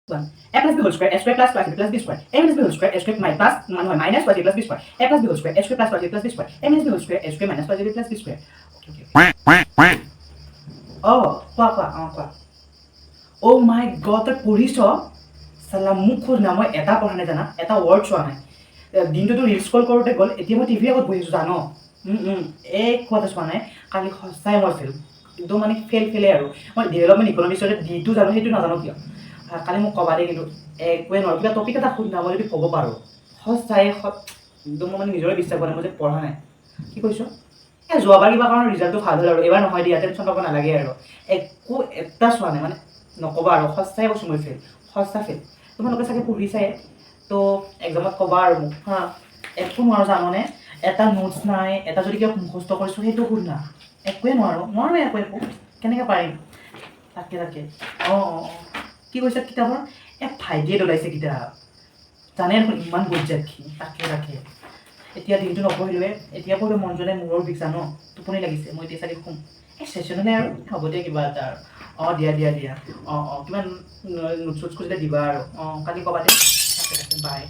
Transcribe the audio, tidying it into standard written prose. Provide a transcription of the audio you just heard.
1 a plus b whole square a square plus b plus b square a minus b whole square a square plus minus plus a plus b square a plus b whole square a square plus a plus b square a minus b whole square a square minus plus a plus b square okay কোৱা oh my god তই পঢ়িছ সালা মোক খোজ না মই এটা পঢ়া নাই জানা এটা ৱৰ্ড চোৱা নাই দিনটোতো ৰিল স্ক্ৰল কৰোঁতে গ'ল এতিয়া মই টিভি আগত বহিছোঁ জানো এক কথা চোৱা নাই কালি সঁচাই মই ফেল একদম মানে ফেলে আৰু মই ডেভেলপমেণ্ট ইকনমিক্সৰ ডিটো জানো সেইটো নাজানো কিয় কালি মোক ক'বা দেই কিন্তু একোৱে নহয় কিবা টপিক এটা শুধ না মই যদি ক'ব পাৰোঁ সঁচাই একদম মই মানে নিজৰে বিশ্বাস কৰা নাই মই যে পঢ়া নাই কি কৈছ যোৱাবাৰ কিবা কাৰণে ৰিজাল্টটো ভাল হ'ল আৰু এইবাৰ নহয় দিয়া টেনশ্যন ল'ব নালাগে আৰু একো এটা চোৱা নাই মানে নক'বা আৰু সঁচাই কৈছোঁ মই ফেল সঁচা ফেল তোমালোকে চাগে পঢ়িছাই তো এক্সামত ক'বা আৰু মোক হা একো নোৱাৰোঁ জাননে এটা নোটছ নাই এটা যদি কিবা মুখস্থ কৰিছোঁ সেইটো শুধ না একোৱে নোৱাৰোঁ একো কেনেকৈ পাৰিম তাকে অঁ কি কৈছে কিতাপৰ ভাইটিয়ে দলাইছে কিতাপ জানে দেখোন ইমান বৈজ্ঞাতখিনি তাকে এতিয়া দিনটো নপঢ়িলোৱে এতিয়া পঢ়িলে মন যোৱা নাই মূৰৰ বিষ জানো টোপনি লাগিছে মই এতিয়া চাগে শুম চেশ্যনলৈ আৰু হ'ব দিয়া কিবা এটা আৰু দিয়া কিমান নোটছ চোটছ খুজিলে দিবা আৰু কালি ক'বা দে বাই